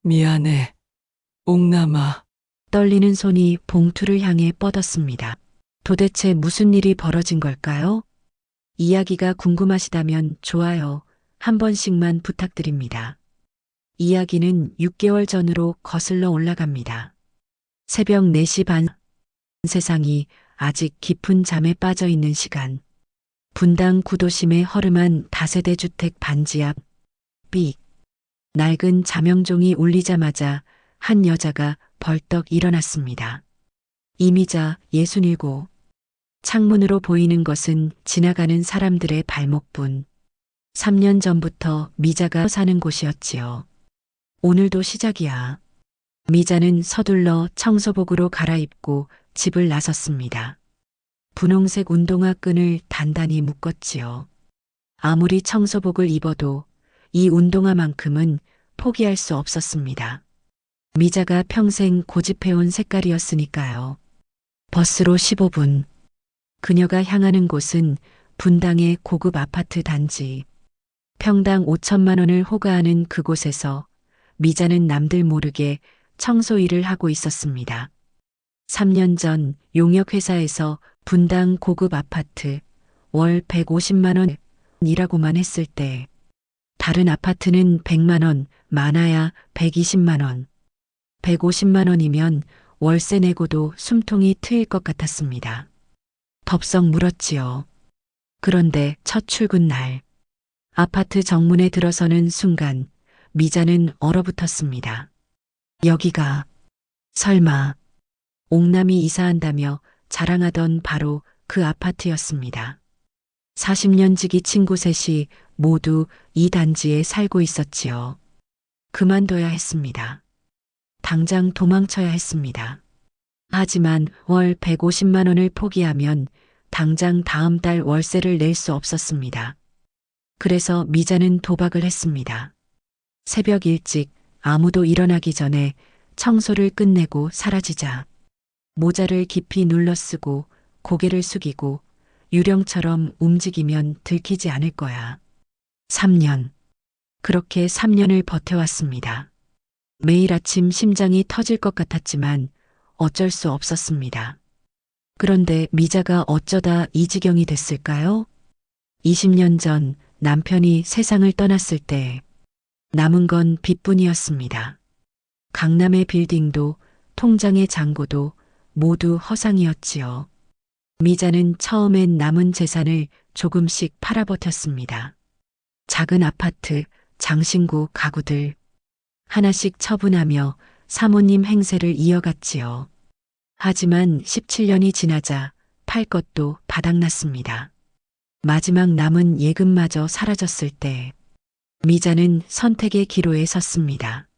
미안해, 옥남아. 떨리는 손이 봉투를 향해 뻗었습니다. 도대체 무슨 일이 벌어진 걸까요? 이야기가 궁금하시다면 좋아요. 한 번씩만 부탁드립니다. 이야기는 6개월 전으로 거슬러 올라갑니다. 새벽 4시 반, 세상이 아직 깊은 잠에 빠져 있는 시간. 분당 구도심의 허름한 다세대 주택 반지 앞, 삑. 낡은 자명종이 울리자마자 한 여자가 벌떡 일어났습니다. 이미자 67. 창문으로 보이는 것은 지나가는 사람들의 발목뿐. 3년 전부터 미자가 사는 곳이었지요. 오늘도 시작이야. 미자는 서둘러 청소복으로 갈아입고 집을 나섰습니다. 분홍색 운동화 끈을 단단히 묶었지요. 아무리 청소복을 입어도 이 운동화만큼은 포기할 수 없었습니다. 미자가 평생 고집해온 색깔이었으니까요. 버스로 15분. 그녀가 향하는 곳은 분당의 고급 아파트 단지. 평당 5천만 원을 호가하는 그곳에서 미자는 남들 모르게 청소 일을 하고 있었습니다. 3년 전 용역회사에서 분당 고급 아파트 월 150만 원이라고만 했을 때 다른 아파트는 100만 원, 많아야 120만 원. 150만 원이면 월세 내고도 숨통이 트일 것 같았습니다. 덥석 물었지요. 그런데 첫 출근 날 아파트 정문에 들어서는 순간 미자는 얼어붙었습니다. 여기가 설마 옥남이 이사한다며 자랑하던 바로 그 아파트였습니다. 40년 지기 친구 셋이 모두 이 단지에 살고 있었지요. 그만둬야 했습니다. 당장 도망쳐야 했습니다. 하지만 월 150만 원을 포기하면 당장 다음 달 월세를 낼 수 없었습니다. 그래서 미자는 도박을 했습니다. 새벽 일찍 아무도 일어나기 전에 청소를 끝내고 사라지자 모자를 깊이 눌러쓰고 고개를 숙이고 유령처럼 움직이면 들키지 않을 거야. 3년. 그렇게 3년을 버텨왔습니다. 매일 아침 심장이 터질 것 같았지만 어쩔 수 없었습니다. 그런데 미자가 어쩌다 이 지경이 됐을까요? 20년 전 남편이 세상을 떠났을 때 남은 건 빚뿐이었습니다. 강남의 빌딩도 통장의 잔고도 모두 허상이었지요. 미자는 처음엔 남은 재산을 조금씩 팔아버텼습니다. 작은 아파트, 장신구 가구들 하나씩 처분하며 사모님 행세를 이어갔지요. 하지만 17년이 지나자 팔 것도 바닥났습니다. 마지막 남은 예금마저 사라졌을 때 미자는 선택의 기로에 섰습니다.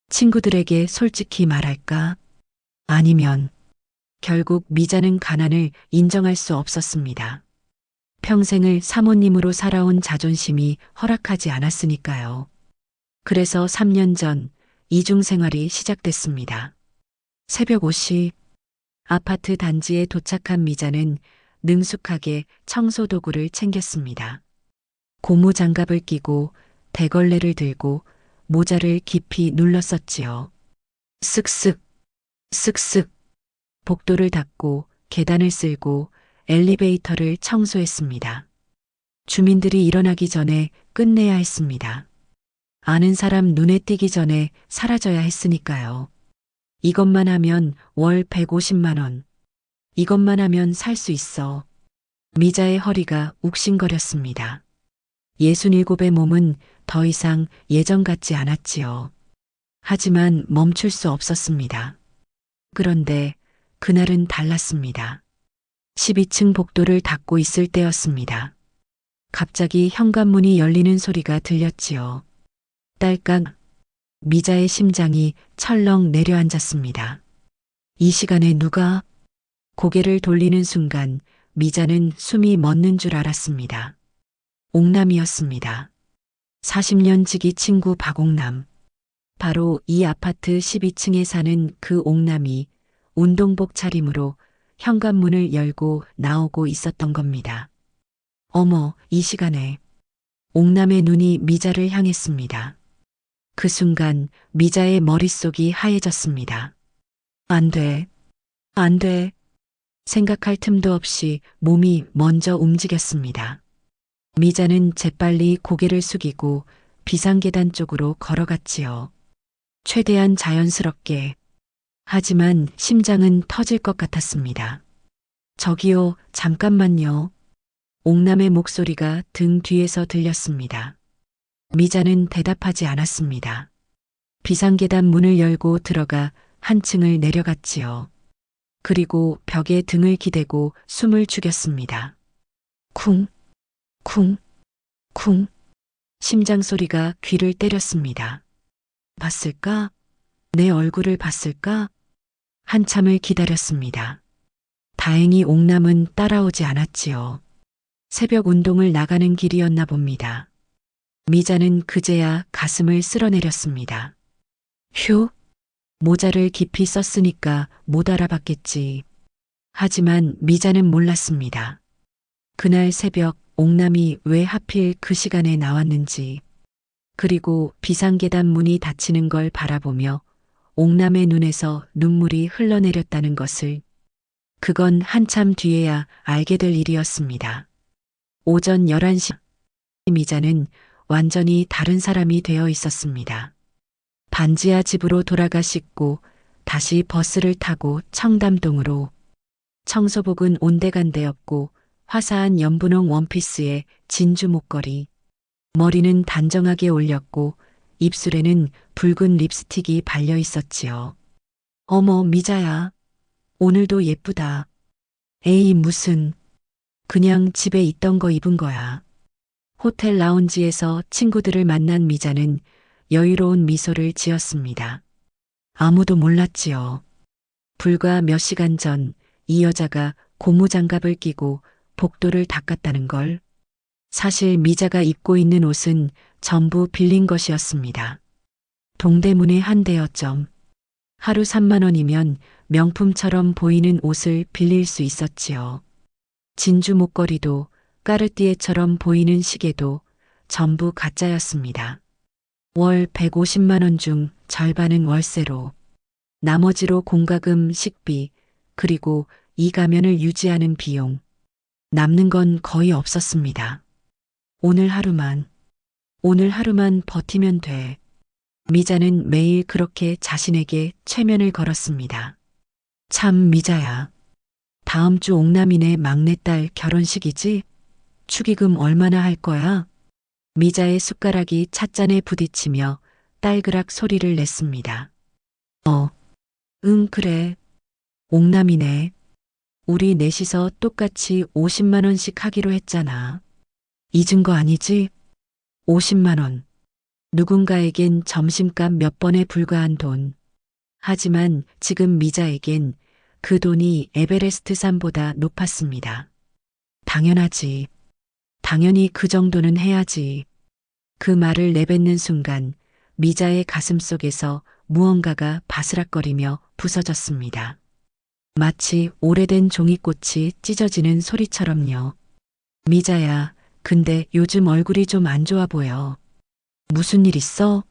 친구들에게 솔직히 말할까? 아니면 결국 미자는 가난을 인정할 수 없었습니다. 평생을 사모님으로 살아온 자존심이 허락하지 않았으니까요. 그래서 3년 전 이중생활이 시작됐습니다. 새벽 5시 아파트 단지에 도착한 미자는 능숙하게 청소도구를 챙겼습니다. 고무장갑을 끼고 대걸레를 들고 모자를 깊이 눌렀었지요. 쓱쓱, 쓱쓱, 복도를 닦고 계단을 쓸고 엘리베이터를 청소했습니다. 주민들이 일어나기 전에 끝내야 했습니다. 아는 사람 눈에 띄기 전에 사라져야 했으니까요. 이것만 하면 월 150만 원. 이것만 하면 살 수 있어. 미자의 허리가 욱신거렸습니다. 67의 몸은 더 이상 예전 같지 않았지요. 하지만 멈출 수 없었습니다. 그런데 그날은 달랐습니다. 12층 복도를 닦고 있을 때였습니다. 갑자기 현관문이 열리는 소리가 들렸지요. 딸깍. 미자의 심장이 철렁 내려앉았습니다. 이 시간에 누가? 고개를 돌리는 순간 미자는 숨이 멎는 줄 알았습니다. 옥남이었습니다. 40년 지기 친구 박옥남. 바로 이 아파트 12층에 사는 그 옥남이 운동복 차림으로 현관문을 열고 나오고 있었던 겁니다. 어머, 이 시간에 옥남의 눈이 미자를 향했습니다. 그 순간 미자의 머릿속이 하얘졌습니다. 안 돼. 안 돼. 생각할 틈도 없이 몸이 먼저 움직였습니다. 미자는 재빨리 고개를 숙이고 비상계단 쪽으로 걸어갔지요. 최대한 자연스럽게. 하지만 심장은 터질 것 같았습니다. 저기요, 잠깐만요. 옥남의 목소리가 등 뒤에서 들렸습니다. 미자는 대답하지 않았습니다. 비상계단 문을 열고 들어가 한 층을 내려갔지요. 그리고 벽에 등을 기대고 숨을 죽였습니다. 쿵, 쿵, 쿵. 심장 소리가 귀를 때렸습니다. 봤을까? 내 얼굴을 봤을까? 한참을 기다렸습니다. 다행히 옥남은 따라오지 않았지요. 새벽 운동을 나가는 길이었나 봅니다. 미자는 그제야 가슴을 쓸어내렸습니다. 휴, 모자를 깊이 썼으니까 못 알아봤겠지. 하지만 미자는 몰랐습니다. 그날 새벽 옥남이 왜 하필 그 시간에 나왔는지, 그리고 비상계단 문이 닫히는 걸 바라보며 옥남의 눈에서 눈물이 흘러내렸다는 것을, 그건 한참 뒤에야 알게 될 일이었습니다. 오전 11시 미자는 완전히 다른 사람이 되어 있었습니다. 반지하 집으로 돌아가 씻고 다시 버스를 타고 청담동으로. 청소복은 온데간데였고 화사한 연분홍 원피스에 진주 목걸이. 머리는 단정하게 올렸고 입술에는 붉은 립스틱이 발려 있었지요. 어머, 미자야. 오늘도 예쁘다. 에이, 무슨. 그냥 집에 있던 거 입은 거야. 호텔 라운지에서 친구들을 만난 미자는 여유로운 미소를 지었습니다. 아무도 몰랐지요. 불과 몇 시간 전 이 여자가 고무장갑을 끼고 복도를 닦았다는 걸. 사실 미자가 입고 있는 옷은 전부 빌린 것이었습니다. 동대문의 한 대여점. 하루 3만 원이면 명품처럼 보이는 옷을 빌릴 수 있었지요. 진주 목걸이도 까르띠에처럼 보이는 시계도 전부 가짜였습니다. 월 150만 원 중 절반은 월세로, 나머지로 공과금, 식비, 그리고 이 가면을 유지하는 비용. 남는 건 거의 없었습니다. 오늘 하루만 버티면 돼. 미자는 매일 그렇게 자신에게 최면을 걸었습니다. 참, 미자야. 다음 주 옥남이네 막내딸 결혼식이지? 축의금 얼마나 할 거야? 미자의 숟가락이 찻잔에 부딪히며 딸그락 소리를 냈습니다. 응, 그래. 옥남이네. 우리 넷이서 똑같이 50만 원씩 하기로 했잖아. 잊은 거 아니지? 50만 원. 누군가에겐 점심값 몇 번에 불과한 돈. 하지만 지금 미자에겐 그 돈이 에베레스트 산보다 높았습니다. 당연하지. 당연히 그 정도는 해야지. 그 말을 내뱉는 순간 미자의 가슴 속에서 무언가가 바스락거리며 부서졌습니다. 마치 오래된 종이꽃이 찢어지는 소리처럼요. 미자야, 근데 요즘 얼굴이 좀 안 좋아 보여. 무슨 일 있어?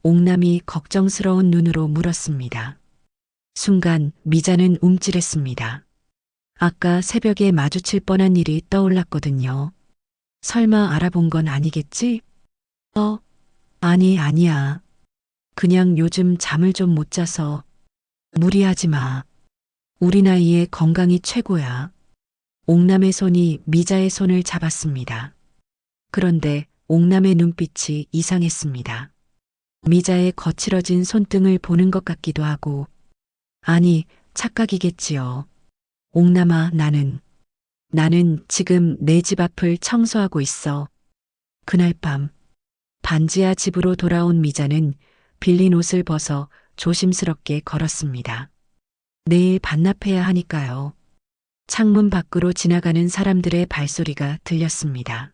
옥남이 걱정스러운 눈으로 물었습니다. 순간 미자는 움찔했습니다. 아까 새벽에 마주칠 뻔한 일이 떠올랐거든요. 설마 알아본 건 아니겠지? 아니야. 그냥 요즘 잠을 좀 못 자서. 무리하지 마. 우리 나이에 건강이 최고야. 옥남의 손이 미자의 손을 잡았습니다. 그런데 옥남의 눈빛이 이상했습니다. 미자의 거칠어진 손등을 보는 것 같기도 하고. 아니, 착각이겠지요. 옥남아, 나는 지금 내 집 앞을 청소하고 있어. 그날 밤, 반지하 집으로 돌아온 미자는 빌린 옷을 벗어 조심스럽게 걸었습니다. 내일 반납해야 하니까요. 창문 밖으로 지나가는 사람들의 발소리가 들렸습니다.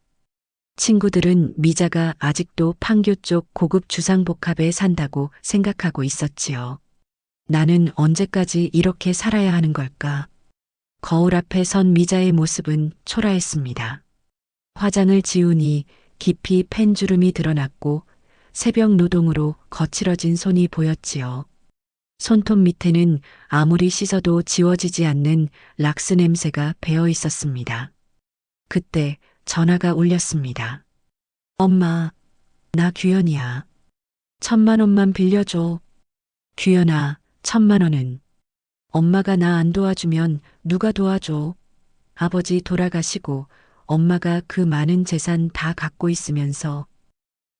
친구들은 미자가 아직도 판교 쪽 고급 주상복합에 산다고 생각하고 있었지요. 나는 언제까지 이렇게 살아야 하는 걸까? 거울 앞에 선 미자의 모습은 초라했습니다. 화장을 지우니 깊이 팬주름이 드러났고 새벽 노동으로 거칠어진 손이 보였지요. 손톱 밑에는 아무리 씻어도 지워지지 않는 락스 냄새가 배어 있었습니다. 그때 전화가 울렸습니다. 엄마, 나 규현이야. 1,000만 원만 빌려줘. 규현아, 1,000만 원은. 엄마가 나 안 도와주면 누가 도와줘? 아버지 돌아가시고 엄마가 그 많은 재산 다 갖고 있으면서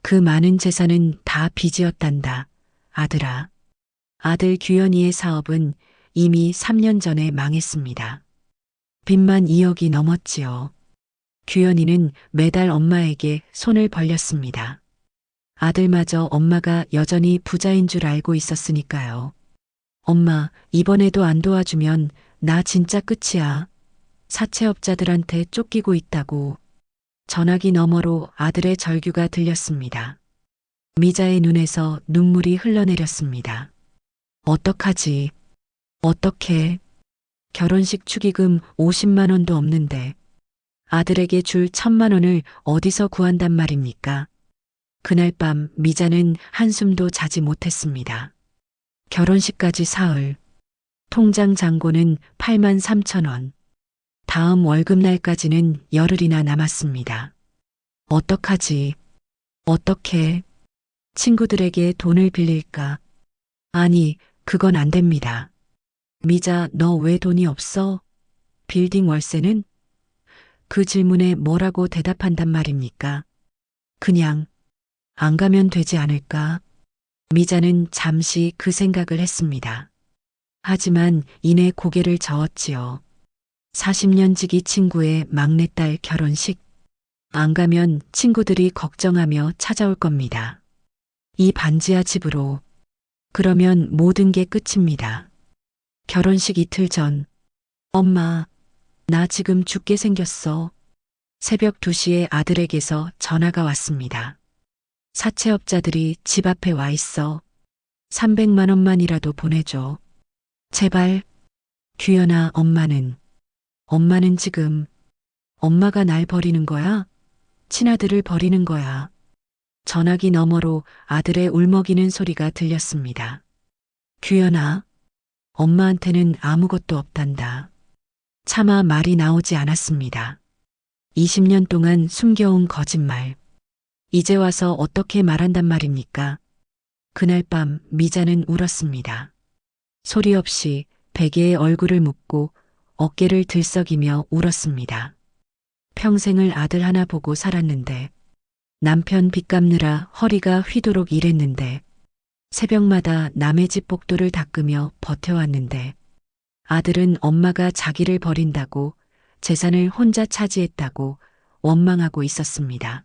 그 많은 재산은 다 빚이었단다. 아들아. 아들 규현이의 사업은 이미 3년 전에 망했습니다. 빚만 2억이 넘었지요. 규현이는 매달 엄마에게 손을 벌렸습니다. 아들마저 엄마가 여전히 부자인 줄 알고 있었으니까요. 엄마, 이번에도 안 도와주면 나 진짜 끝이야. 사채업자들한테 쫓기고 있다고. 전화기 너머로 아들의 절규가 들렸습니다. 미자의 눈에서 눈물이 흘러내렸습니다. 어떡하지? 어떡해? 결혼식 축의금 50만 원도 없는데 아들에게 줄 1,000만 원을 어디서 구한단 말입니까? 그날 밤 미자는 한숨도 자지 못했습니다. 결혼식까지 사흘. 통장 잔고는 8만 3천 원. 다음 월급날까지는 열흘이나 남았습니다. 어떡하지? 어떡해? 친구들에게 돈을 빌릴까? 아니, 그건 안 됩니다. 미자, 너 왜 돈이 없어? 빌딩 월세는? 그 질문에 뭐라고 대답한단 말입니까? 그냥 안 가면 되지 않을까? 미자는 잠시 그 생각을 했습니다. 하지만 이내 고개를 저었지요. 40년 지기 친구의 막내딸 결혼식. 안 가면 친구들이 걱정하며 찾아올 겁니다. 이 반지하 집으로. 그러면 모든 게 끝입니다. 결혼식 이틀 전. 엄마, 나 지금 죽게 생겼어. 새벽 2시에 아들에게서 전화가 왔습니다. 사채업자들이 집 앞에 와 있어. 300만 원만이라도 보내줘. 제발. 규현아, 엄마는 지금 엄마가 날 버리는 거야? 친아들을 버리는 거야. 전화기 너머로 아들의 울먹이는 소리가 들렸습니다. 규현아, 엄마한테는 아무것도 없단다. 차마 말이 나오지 않았습니다. 20년 동안 숨겨온 거짓말. 이제 와서 어떻게 말한단 말입니까? 그날 밤 미자는 울었습니다. 소리 없이 베개에 얼굴을 묻고 어깨를 들썩이며 울었습니다. 평생을 아들 하나 보고 살았는데, 남편 빚 갚느라 허리가 휘도록 일했는데, 새벽마다 남의 집 복도를 닦으며 버텨왔는데, 아들은 엄마가 자기를 버린다고 재산을 혼자 차지했다고 원망하고 있었습니다.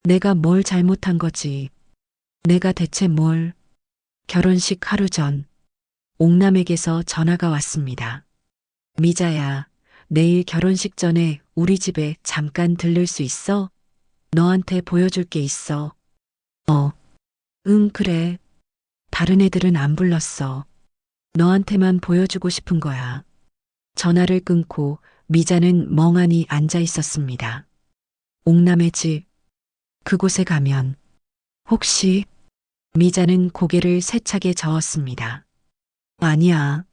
내가 뭘 잘못한 거지? 내가 대체 뭘? 결혼식 하루 전, 옥남에게서 전화가 왔습니다. 미자야, 내일 결혼식 전에 우리 집에 잠깐 들를 수 있어? 너한테 보여줄 게 있어. 응, 그래. 다른 애들은 안 불렀어. 너한테만 보여주고 싶은 거야. 전화를 끊고 미자는 멍하니 앉아 있었습니다. 옥남의 집. 그곳에 가면 혹시 미자는 고개를 세차게 저었습니다. 아니야.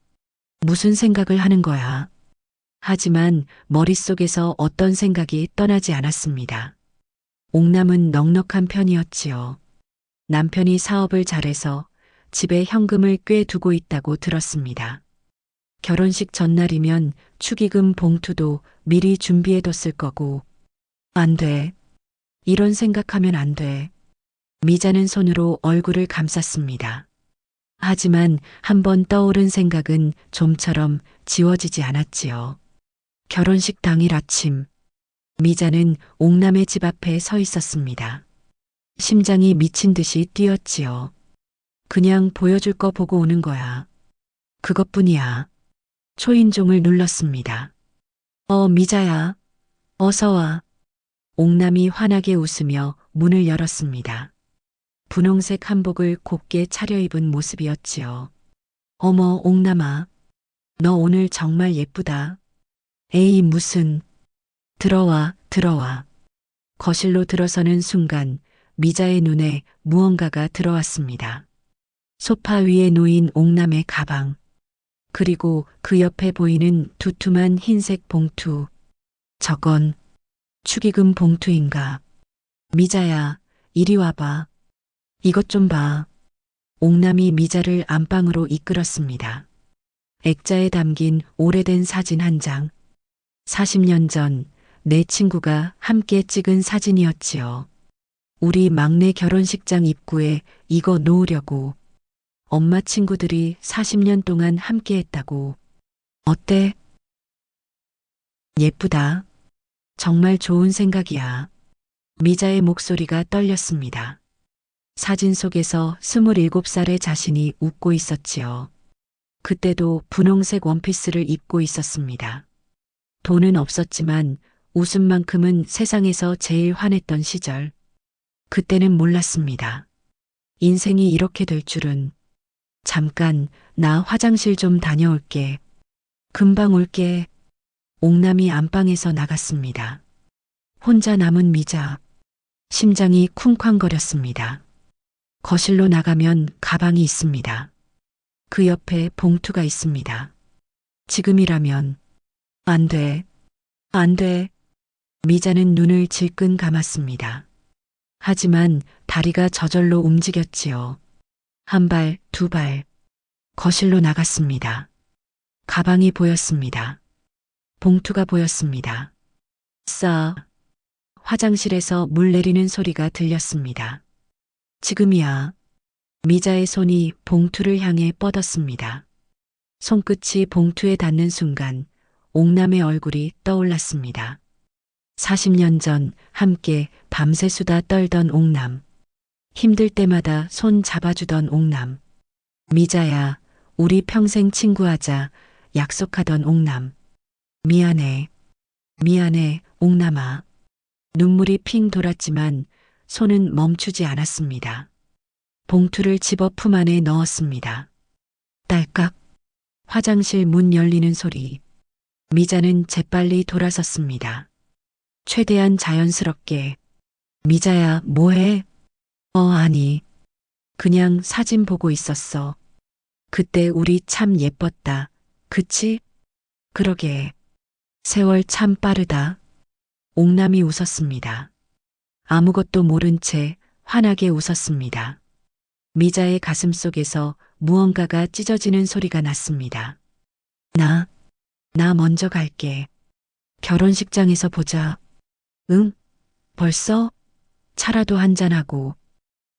무슨 생각을 하는 거야. 하지만 머릿속에서 어떤 생각이 떠나지 않았습니다. 옥남은 넉넉한 편이었지요. 남편이 사업을 잘해서 집에 현금을 꽤 두고 있다고 들었습니다. 결혼식 전날이면 축의금 봉투도 미리 준비해뒀을 거고. 안 돼. 이런 생각하면 안 돼. 미자는 손으로 얼굴을 감쌌습니다. 하지만 한번 떠오른 생각은 좀처럼 지워지지 않았지요. 결혼식 당일 아침, 미자는 옥남의 집 앞에 서 있었습니다. 심장이 미친 듯이 뛰었지요. 그냥 보여줄 거 보고 오는 거야. 그것뿐이야. 초인종을 눌렀습니다. 미자야. 어서 와. 옥남이 환하게 웃으며 문을 열었습니다. 분홍색 한복을 곱게 차려입은 모습이었지요. 어머, 옥남아. 너 오늘 정말 예쁘다. 에이, 무슨. 들어와, 들어와. 거실로 들어서는 순간 미자의 눈에 무언가가 들어왔습니다. 소파 위에 놓인 옥남의 가방, 그리고 그 옆에 보이는 두툼한 흰색 봉투. 저건 축의금 봉투인가? 미자야, 이리 와봐. 이것 좀 봐. 옥남이 미자를 안방으로 이끌었습니다. 액자에 담긴 오래된 사진 한 장. 40년 전 내 친구가 함께 찍은 사진이었지요. 우리 막내 결혼식장 입구에 이거 놓으려고. 엄마 친구들이 40년 동안 함께 했다고. 어때? 예쁘다. 정말 좋은 생각이야. 미자의 목소리가 떨렸습니다. 사진 속에서 27살의 자신이 웃고 있었지요. 그때도 분홍색 원피스를 입고 있었습니다. 돈은 없었지만 웃음만큼은 세상에서 제일 환했던 시절. 그때는 몰랐습니다. 인생이 이렇게 될 줄은. 잠깐, 나 화장실 좀 다녀올게. 금방 올게. 옥남이 안방에서 나갔습니다. 혼자 남은 미자. 심장이 쿵쾅거렸습니다. 거실로 나가면 가방이 있습니다. 그 옆에 봉투가 있습니다. 지금이라면. 안 돼. 안 돼. 미자는 눈을 질끈 감았습니다. 하지만 다리가 저절로 움직였지요. 한 발, 두 발. 거실로 나갔습니다. 가방이 보였습니다. 봉투가 보였습니다. 싸. 화장실에서 물 내리는 소리가 들렸습니다. 지금이야. 미자의 손이 봉투를 향해 뻗었습니다. 손끝이 봉투에 닿는 순간 옥남의 얼굴이 떠올랐습니다. 40년 전 함께 밤새 수다 떨던 옥남. 힘들 때마다 손 잡아주던 옥남. 미자야, 우리 평생 친구하자 약속하던 옥남. 미안해. 미안해, 옥남아. 눈물이 핑 돌았지만 손은 멈추지 않았습니다. 봉투를 집어 품 안에 넣었습니다. 딸깍. 화장실 문 열리는 소리. 미자는 재빨리 돌아섰습니다. 최대한 자연스럽게. 미자야, 뭐해? 아니. 그냥 사진 보고 있었어. 그때 우리 참 예뻤다. 그치? 그러게. 세월 참 빠르다. 옥남이 웃었습니다. 아무것도 모른 채 환하게 웃었습니다. 미자의 가슴 속에서 무언가가 찢어지는 소리가 났습니다. 나 먼저 갈게. 결혼식장에서 보자. 응? 벌써? 차라도 한잔하고.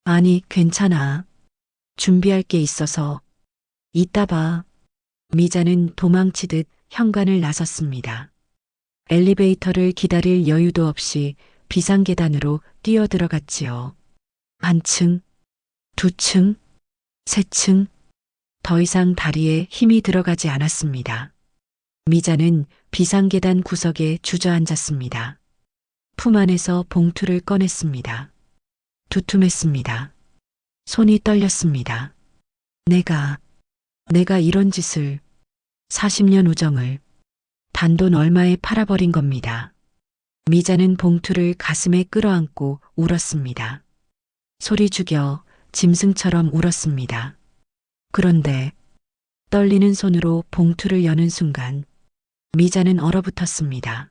아니, 괜찮아. 준비할 게 있어서. 이따 봐. 미자는 도망치듯 현관을 나섰습니다. 엘리베이터를 기다릴 여유도 없이 비상계단으로 뛰어들어갔지요. 한 층, 두 층, 세 층. 더 이상 다리에 힘이 들어가지 않았습니다. 미자는 비상계단 구석에 주저앉았습니다. 품 안에서 봉투를 꺼냈습니다. 두툼했습니다. 손이 떨렸습니다. 내가 이런 짓을, 40년 우정을 단돈 얼마에 팔아버린 겁니다. 미자는 봉투를 가슴에 끌어안고 울었습니다. 소리 죽여 짐승처럼 울었습니다. 그런데 떨리는 손으로 봉투를 여는 순간 미자는 얼어붙었습니다.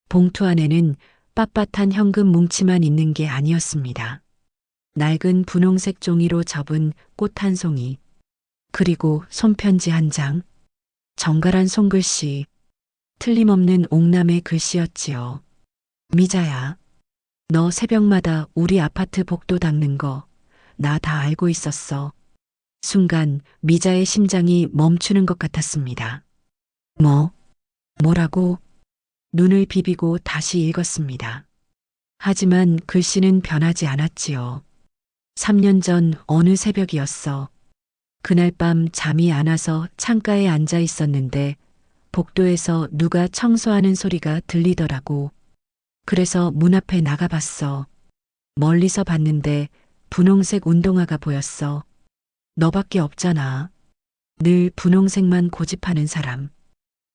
봉투 안에는 빳빳한 현금 뭉치만 있는 게 아니었습니다. 낡은 분홍색 종이로 접은 꽃 한 송이, 그리고 손편지 한 장, 정갈한 손글씨, 틀림없는 옥남의 글씨였지요. 미자야, 너 새벽마다 우리 아파트 복도 닦는 거 나 다 알고 있었어. 순간 미자의 심장이 멈추는 것 같았습니다. 뭐라고? 눈을 비비고 다시 읽었습니다. 하지만 글씨는 변하지 않았지요. 3년 전 어느 새벽이었어. 그날 밤 잠이 안 와서 창가에 앉아 있었는데 복도에서 누가 청소하는 소리가 들리더라고. 그래서 문 앞에 나가봤어. 멀리서 봤는데 분홍색 운동화가 보였어. 너밖에 없잖아. 늘 분홍색만 고집하는 사람.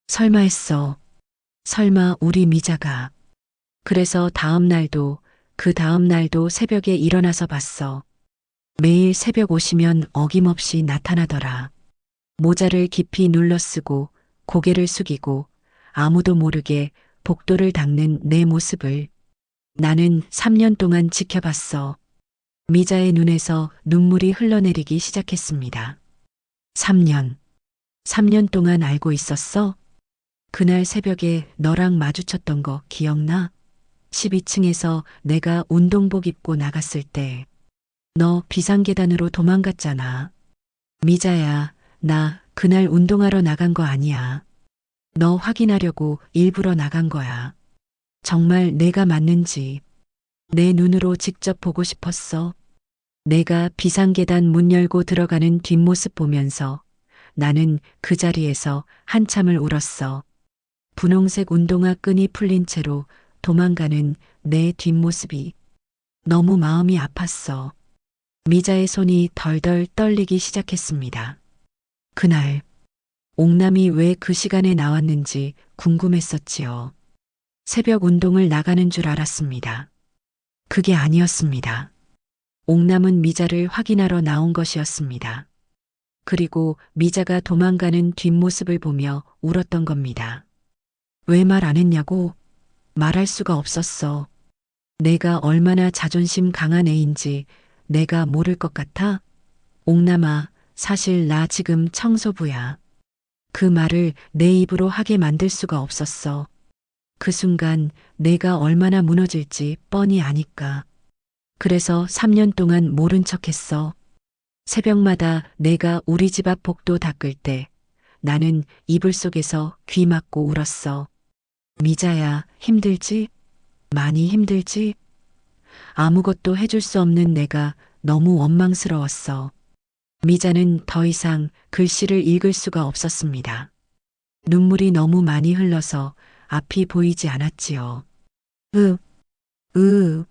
설마 했어. 설마 우리 미자가. 그래서 다음 날도 그 다음 날도 새벽에 일어나서 봤어. 매일 새벽 오시면 어김없이 나타나더라. 모자를 깊이 눌러 쓰고 고개를 숙이고 아무도 모르게 복도를 닦는 내 모습을 나는 3년 동안 지켜봤어. 미자의 눈에서 눈물이 흘러내리기 시작했습니다. 3년. 3년 동안 알고 있었어? 그날 새벽에 너랑 마주쳤던 거 기억나? 12층에서 내가 운동복 입고 나갔을 때 너 비상계단으로 도망갔잖아. 미자야, 나 그날 운동하러 나간 거 아니야. 너 확인하려고 일부러 나간 거야. 정말 내가 맞는지 내 눈으로 직접 보고 싶었어. 내가 비상계단 문 열고 들어가는 뒷모습 보면서 나는 그 자리에서 한참을 울었어. 분홍색 운동화 끈이 풀린 채로 도망가는 내 뒷모습이 너무 마음이 아팠어. 미자의 손이 덜덜 떨리기 시작했습니다. 그날 옥남이 왜 그 시간에 나왔는지 궁금했었지요. 새벽 운동을 나가는 줄 알았습니다. 그게 아니었습니다. 옥남은 미자를 확인하러 나온 것이었습니다. 그리고 미자가 도망가는 뒷모습을 보며 울었던 겁니다. 왜 말 안 했냐고? 말할 수가 없었어. 내가 얼마나 자존심 강한 애인지 내가 모를 것 같아? 옥남아, 사실 나 지금 청소부야. 그 말을 내 입으로 하게 만들 수가 없었어. 그 순간 내가 얼마나 무너질지 뻔히 아니까. 그래서 3년 동안 모른 척했어. 새벽마다 내가 우리 집 앞 복도 닦을 때 나는 이불 속에서 귀 막고 울었어. 미자야, 힘들지? 많이 힘들지? 아무것도 해줄 수 없는 내가 너무 원망스러웠어. 미자는 더 이상 글씨를 읽을 수가 없었습니다. 눈물이 너무 많이 흘러서 앞이 보이지 않았지요. 으,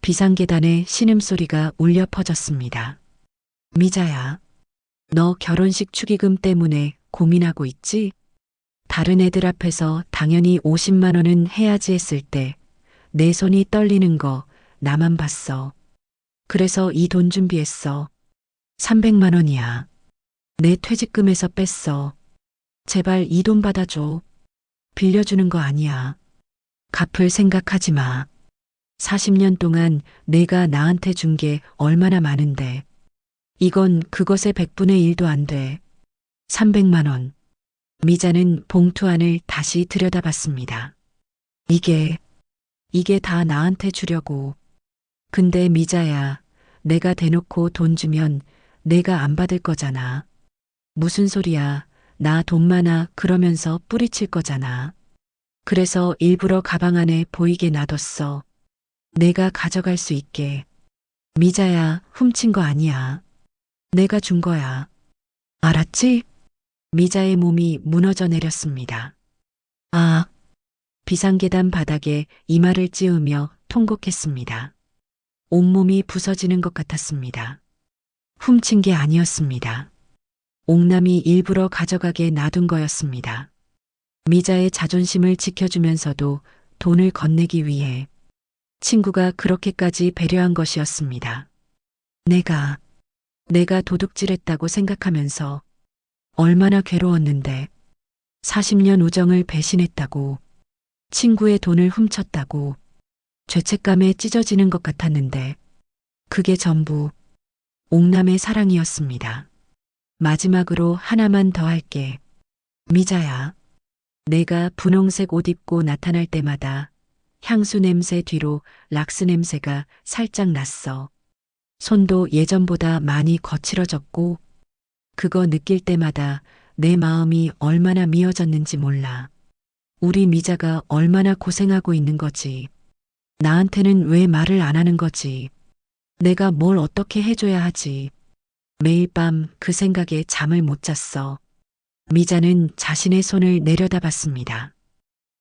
비상계단에 신음소리가 울려 퍼졌습니다. 미자야, 너 결혼식 축의금 때문에 고민하고 있지? 다른 애들 앞에서 당연히 50만 원은 해야지 했을 때 내 손이 떨리는 거 나만 봤어. 그래서 이 돈 준비했어. 300만 원이야. 내 퇴직금에서 뺐어. 제발 이 돈 받아줘. 빌려주는 거 아니야. 갚을 생각하지 마. 40년 동안 내가 나한테 준 게 얼마나 많은데. 이건 그것의 100분의 1도 안 돼. 300만 원. 미자는 봉투 안을 다시 들여다봤습니다. 이게 다 나한테 주려고. 근데 미자야, 내가 대놓고 돈 주면 내가 안 받을 거잖아. 무슨 소리야. 나 돈 많아 그러면서 뿌리칠 거잖아. 그래서 일부러 가방 안에 보이게 놔뒀어. 내가 가져갈 수 있게. 미자야, 훔친 거 아니야. 내가 준 거야. 알았지? 미자의 몸이 무너져 내렸습니다. 아, 비상계단 바닥에 이마를 찌우며 통곡했습니다. 온몸이 부서지는 것 같았습니다. 훔친 게 아니었습니다. 옥남이 일부러 가져가게 놔둔 거였습니다. 미자의 자존심을 지켜주면서도 돈을 건네기 위해 친구가 그렇게까지 배려한 것이었습니다. 내가 도둑질했다고 생각하면서 얼마나 괴로웠는데 40년 우정을 배신했다고 친구의 돈을 훔쳤다고 죄책감에 찢어지는 것 같았는데 그게 전부 옥남의 사랑이었습니다. 마지막으로 하나만 더 할게. 미자야, 내가 분홍색 옷 입고 나타날 때마다 향수 냄새 뒤로 락스 냄새가 살짝 났어. 손도 예전보다 많이 거칠어졌고 그거 느낄 때마다 내 마음이 얼마나 미어졌는지 몰라. 우리 미자가 얼마나 고생하고 있는 거지. 나한테는 왜 말을 안 하는 거지. 내가 뭘 어떻게 해줘야 하지. 매일 밤 그 생각에 잠을 못 잤어. 미자는 자신의 손을 내려다봤습니다.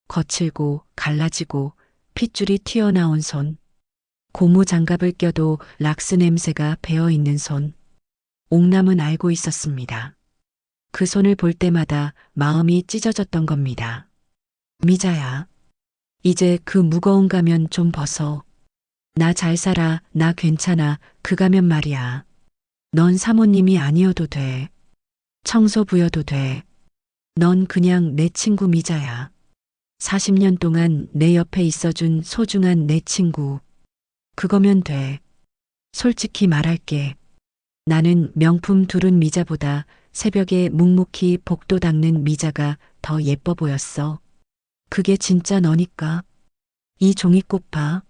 거칠고 갈라지고 핏줄이 튀어나온 손. 고무 장갑을 껴도 락스 냄새가 배어있는 손. 옥남은 알고 있었습니다. 그 손을 볼 때마다 마음이 찢어졌던 겁니다. 미자야, 이제 그 무거운 가면 좀 벗어. 나 잘 살아, 나 괜찮아, 그가면 말이야. 넌 사모님이 아니어도 돼. 청소부여도 돼. 넌 그냥 내 친구 미자야. 40년 동안 내 옆에 있어준 소중한 내 친구. 그거면 돼. 솔직히 말할게. 나는 명품 두른 미자보다 새벽에 묵묵히 복도 닦는 미자가 더 예뻐 보였어. 그게 진짜 너니까. 이 종이꽃 봐.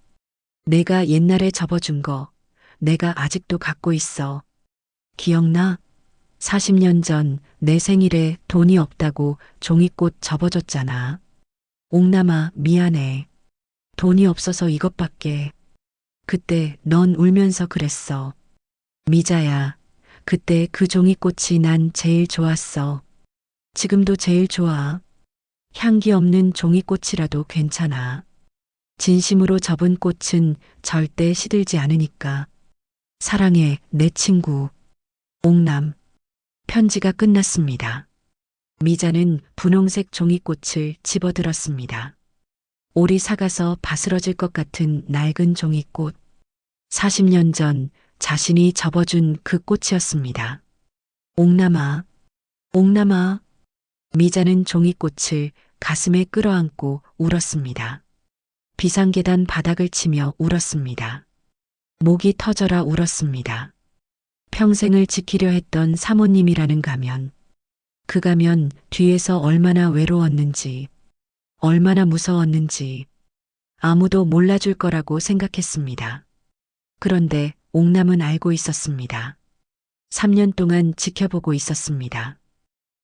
내가 옛날에 접어준 거. 내가 아직도 갖고 있어. 기억나? 40년 전 내 생일에 돈이 없다고 종이꽃 접어줬잖아. 옥남아, 미안해. 돈이 없어서 이것밖에. 그때 넌 울면서 그랬어. 미자야, 그때 그 종이꽃이 난 제일 좋았어. 지금도 제일 좋아. 향기 없는 종이꽃이라도 괜찮아. 진심으로 접은 꽃은 절대 시들지 않으니까. 사랑해, 내 친구. 옥남. 편지가 끝났습니다. 미자는 분홍색 종이꽃을 집어들었습니다. 올이 사가서 바스러질 것 같은 낡은 종이꽃. 40년 전 자신이 접어준 그 꽃이었습니다. 옥남아, 옥남아. 미자는 종이꽃을 가슴에 끌어안고 울었습니다. 비상계단 바닥을 치며 울었습니다. 목이 터져라 울었습니다. 평생을 지키려 했던 사모님이라는 가면. 그 가면 뒤에서 얼마나 외로웠는지, 얼마나 무서웠는지 아무도 몰라줄 거라고 생각했습니다. 그런데 옥남은 알고 있었습니다. 3년 동안 지켜보고 있었습니다.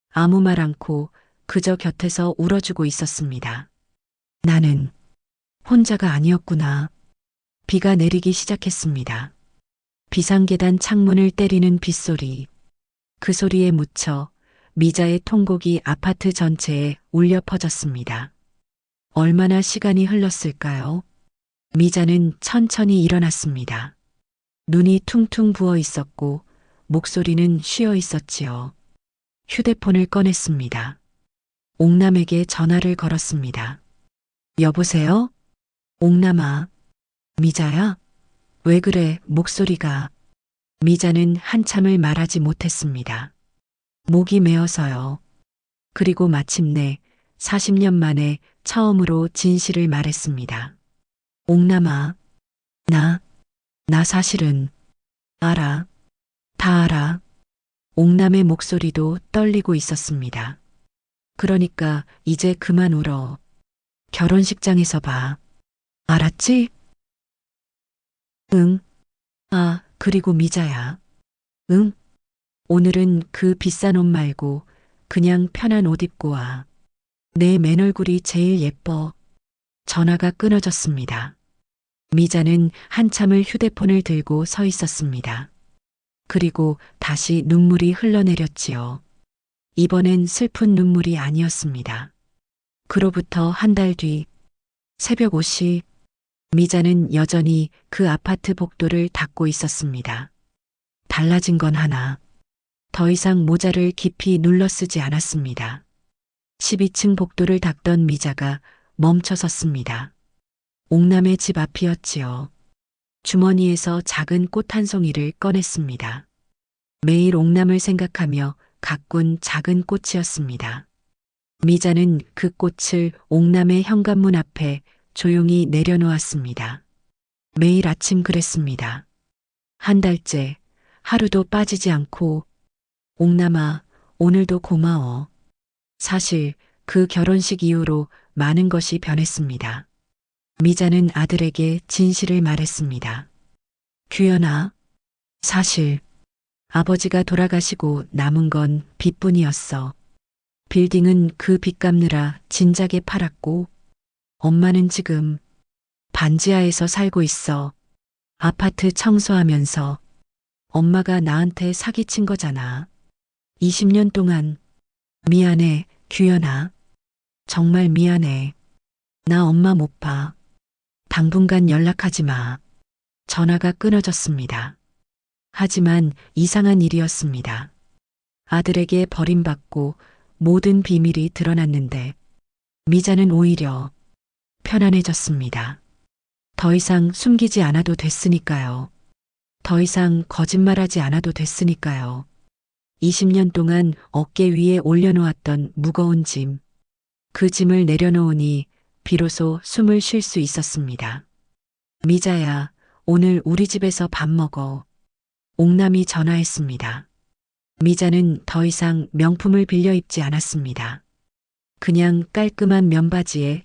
아무 말 않고 그저 곁에서 울어주고 있었습니다. 나는 혼자가 아니었구나. 비가 내리기 시작했습니다. 비상계단 창문을 때리는 빗소리. 그 소리에 묻혀 미자의 통곡이 아파트 전체에 울려 퍼졌습니다. 얼마나 시간이 흘렀을까요? 미자는 천천히 일어났습니다. 눈이 퉁퉁 부어 있었고 목소리는 쉬어 있었지요. 휴대폰을 꺼냈습니다. 옥남에게 전화를 걸었습니다. 여보세요? 옥남아. 미자야? 왜 그래, 목소리가. 미자는 한참을 말하지 못했습니다. 목이 메어서요. 그리고 마침내 40년 만에 처음으로 진실을 말했습니다. 옥남아, 나 사실은 알아. 다 알아. 옥남의 목소리도 떨리고 있었습니다. 그러니까 이제 그만 울어. 결혼식장에서 봐. 알았지? 응. 아, 그리고 미자야. 응? 오늘은 그 비싼 옷 말고 그냥 편한 옷 입고 와. 내 맨얼굴이 제일 예뻐. 전화가 끊어졌습니다. 미자는 한참을 휴대폰을 들고 서 있었습니다. 그리고 다시 눈물이 흘러내렸지요. 이번엔 슬픈 눈물이 아니었습니다. 그로부터 한 달 뒤, 새벽 5시, 미자는 여전히 그 아파트 복도를 닦고 있었습니다. 달라진 건 하나. 더 이상 모자를 깊이 눌러 쓰지 않았습니다. 12층 복도를 닦던 미자가 멈춰 섰습니다. 옥남의 집 앞이었지요. 주머니에서 작은 꽃 한 송이를 꺼냈습니다. 매일 옥남을 생각하며 가꾼 작은 꽃이었습니다. 미자는 그 꽃을 옥남의 현관문 앞에 조용히 내려놓았습니다. 매일 아침 그랬습니다. 한 달째 하루도 빠지지 않고 옥남아, 오늘도 고마워. 사실 그 결혼식 이후로 많은 것이 변했습니다. 미자는 아들에게 진실을 말했습니다. 규현아, 사실 아버지가 돌아가시고 남은 건 빚뿐이었어. 빌딩은 그 빚 갚느라 진작에 팔았고 엄마는 지금 반지하에서 살고 있어. 아파트 청소하면서. 엄마가 나한테 사기친 거잖아. 20년 동안. 미안해, 규현아. 정말 미안해. 나 엄마 못 봐. 당분간 연락하지 마. 전화가 끊어졌습니다. 하지만 이상한 일이었습니다. 아들에게 버림받고 모든 비밀이 드러났는데 미자는 오히려 편안해졌습니다. 더 이상 숨기지 않아도 됐으니까요. 더 이상 거짓말하지 않아도 됐으니까요. 20년 동안 어깨 위에 올려놓았던 무거운 짐. 그 짐을 내려놓으니 비로소 숨을 쉴 수 있었습니다. 미자야, 오늘 우리 집에서 밥 먹어. 옥남이 전화했습니다. 미자는 더 이상 명품을 빌려 입지 않았습니다. 그냥 깔끔한 면바지에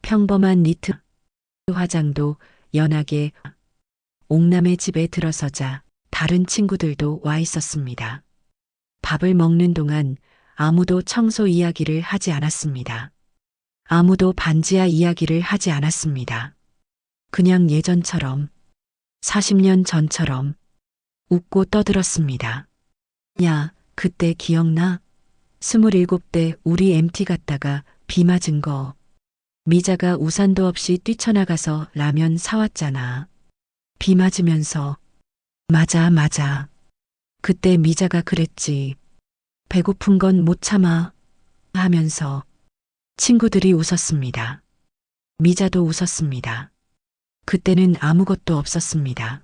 평범한 니트 화장도 연하게 옥남의 집에 들어서자 다른 친구들도 와 있었습니다. 밥을 먹는 동안 아무도 청소 이야기를 하지 않았습니다. 아무도 반지하 이야기를 하지 않았습니다. 그냥 예전처럼 40년 전처럼 웃고 떠들었습니다. 야, 그때 기억나? 27대 우리 MT 갔다가 비 맞은 거. 미자가 우산도 없이 뛰쳐나가서 라면 사왔잖아. 비 맞으면서. 맞아, 맞아. 그때 미자가 그랬지. 배고픈 건 못 참아. 하면서 친구들이 웃었습니다. 미자도 웃었습니다. 그때는 아무것도 없었습니다.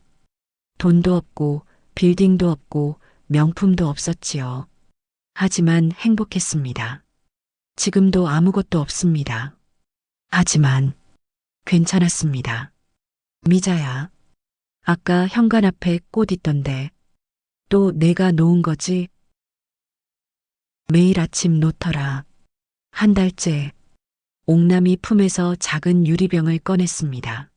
돈도 없고 빌딩도 없고 명품도 없었지요. 하지만 행복했습니다. 지금도 아무것도 없습니다. 하지만 괜찮았습니다. 미자야, 아까 현관 앞에 꽃 있던데 또 내가 놓은 거지? 매일 아침 놓더라. 한 달째 옥남이 품에서 작은 유리병을 꺼냈습니다.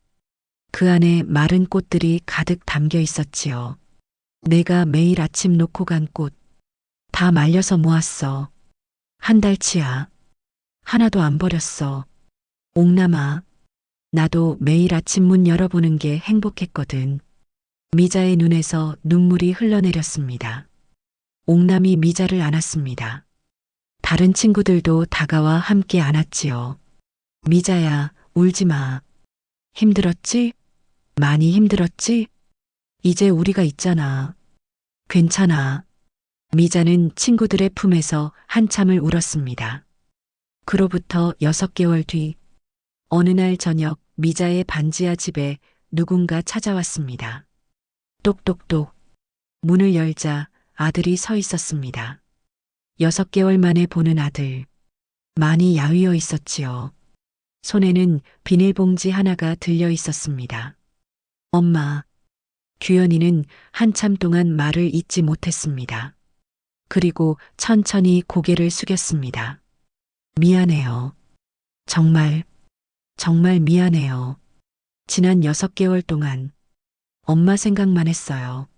그 안에 마른 꽃들이 가득 담겨 있었지요. 내가 매일 아침 놓고 간 꽃 다 말려서 모았어. 한 달치야. 하나도 안 버렸어. 옥남아, 나도 매일 아침 문 열어보는 게 행복했거든. 미자의 눈에서 눈물이 흘러내렸습니다. 옥남이 미자를 안았습니다. 다른 친구들도 다가와 함께 안았지요. 미자야, 울지 마. 힘들었지? 많이 힘들었지? 이제 우리가 있잖아. 괜찮아. 미자는 친구들의 품에서 한참을 울었습니다. 그로부터 6개월 뒤, 어느 날 저녁 미자의 반지하 집에 누군가 찾아왔습니다. 똑똑똑. 문을 열자 아들이 서 있었습니다. 6개월 만에 보는 아들. 많이 야위어 있었지요. 손에는 비닐봉지 하나가 들려 있었습니다. 엄마. 규현이는 한참 동안 말을 잇지 못했습니다. 그리고 천천히 고개를 숙였습니다. 미안해요. 정말 미안해요. 지난 6개월 동안 엄마 생각만 했어요.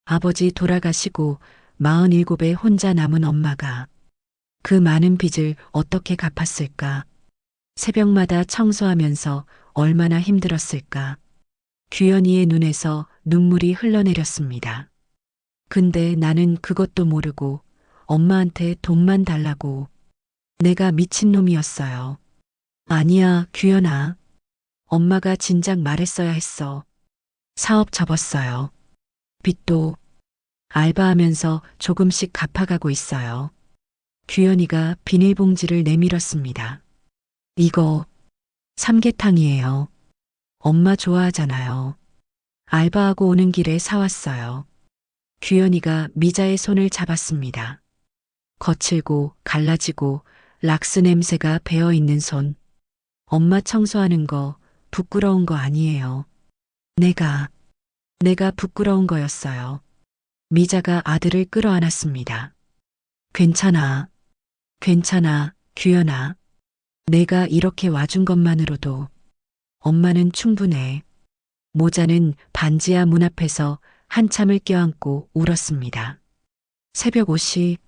아버지 돌아가시고 47에 혼자 남은 엄마가 그 많은 빚을 어떻게 갚았을까? 새벽마다 청소하면서 얼마나 힘들었을까? 규현이의 눈에서 눈물이 흘러내렸습니다. 근데 나는 그것도 모르고 엄마한테 돈만 달라고. 내가 미친놈이었어요. 아니야, 규현아. 엄마가 진작 말했어야 했어. 사업 접었어요. 빚도 알바하면서 조금씩 갚아가고 있어요. 규현이가 비닐봉지를 내밀었습니다. 이거 삼계탕이에요. 엄마 좋아하잖아요. 알바하고 오는 길에 사왔어요. 규현이가 미자의 손을 잡았습니다. 거칠고 갈라지고 락스 냄새가 배어있는 손. 엄마 청소하는 거 부끄러운 거 아니에요. 내가 부끄러운 거였어요. 미자가 아들을 끌어안았습니다. 괜찮아. 규현아. 내가 이렇게 와준 것만으로도 엄마는 충분해. 모자는 반지하 문 앞에서 한참을 껴안고 울었습니다. 새벽 5시,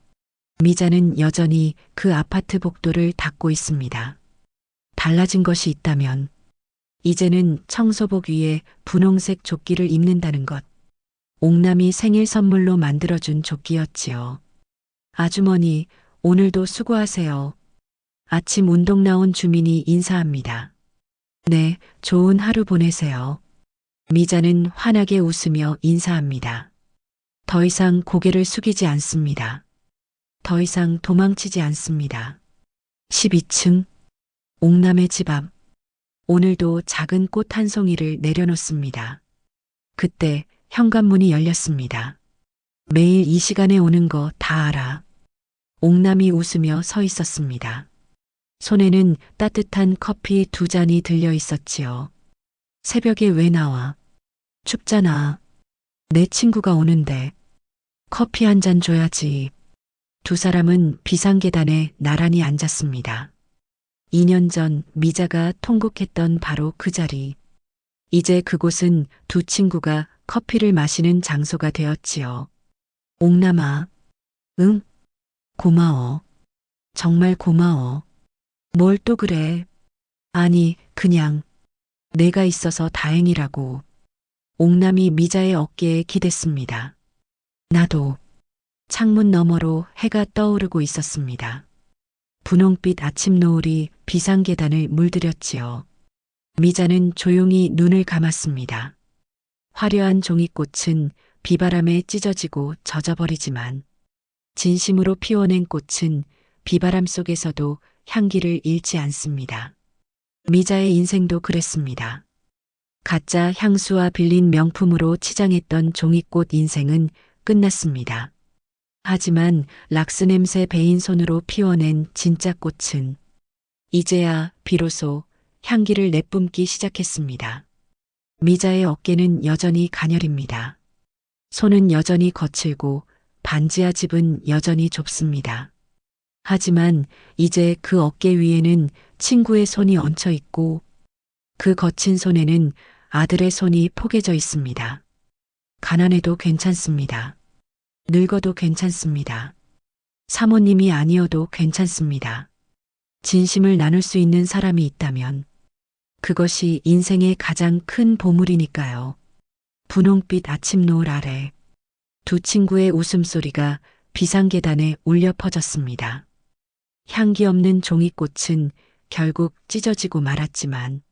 미자는 여전히 그 아파트 복도를 닦고 있습니다. 달라진 것이 있다면 이제는 청소복 위에 분홍색 조끼를 입는다는 것. 옥남이 생일 선물로 만들어준 조끼였지요. 아주머니, 오늘도 수고하세요. 아침 운동 나온 주민이 인사합니다. 네, 좋은 하루 보내세요. 미자는 환하게 웃으며 인사합니다. 더 이상 고개를 숙이지 않습니다. 더 이상 도망치지 않습니다. 12층 옥남의 집 앞. 오늘도 작은 꽃 한 송이를 내려놓습니다. 그때 현관문이 열렸습니다. 매일 이 시간에 오는 거 다 알아. 옥남이 웃으며 서 있었습니다. 손에는 따뜻한 커피 2잔이 들려 있었지요. 새벽에 왜 나와? 춥잖아. 내 친구가 오는데. 커피 한 잔 줘야지. 두 사람은 비상계단에 나란히 앉았습니다. 2년 전 미자가 통곡했던 바로 그 자리. 이제 그곳은 두 친구가 커피를 마시는 장소가 되었지요. 옥남아. 응? 고마워. 정말 고마워. 뭘 또 그래? 아니, 그냥 내가 있어서 다행이라고. 옥남이 미자의 어깨에 기댔습니다. 나도. 창문 너머로 해가 떠오르고 있었습니다. 분홍빛 아침 노을이 비상계단을 물들였지요. 미자는 조용히 눈을 감았습니다. 화려한 종이꽃은 비바람에 찢어지고 젖어버리지만 진심으로 피워낸 꽃은 비바람 속에서도 향기를 잃지 않습니다. 미자의 인생도 그랬습니다. 가짜 향수와 빌린 명품으로 치장했던 종이꽃 인생은 끝났습니다. 하지만 락스 냄새 배인 손으로 피워낸 진짜 꽃은 이제야 비로소 향기를 내뿜기 시작했습니다. 미자의 어깨는 여전히 가녀립니다. 손은 여전히 거칠고 반지하 집은 여전히 좁습니다. 하지만 이제 그 어깨 위에는 친구의 손이 얹혀 있고 그 거친 손에는 아들의 손이 포개져 있습니다. 가난해도 괜찮습니다. 늙어도 괜찮습니다. 사모님이 아니어도 괜찮습니다. 진심을 나눌 수 있는 사람이 있다면 그것이 인생의 가장 큰 보물이니까요. 분홍빛 아침 노을 아래 두 친구의 웃음소리가 비상계단에 울려 퍼졌습니다. 향기 없는 종이꽃은 결국 찢어지고 말았지만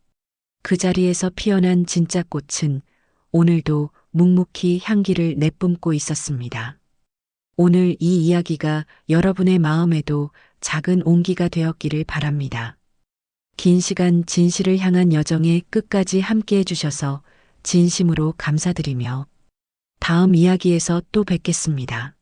그 자리에서 피어난 진짜 꽃은 오늘도 묵묵히 향기를 내뿜고 있었습니다. 오늘 이 이야기가 여러분의 마음에도 작은 온기가 되었기를 바랍니다. 긴 시간 진실을 향한 여정에 끝까지 함께 해주셔서 진심으로 감사드리며 다음 이야기에서 또 뵙겠습니다.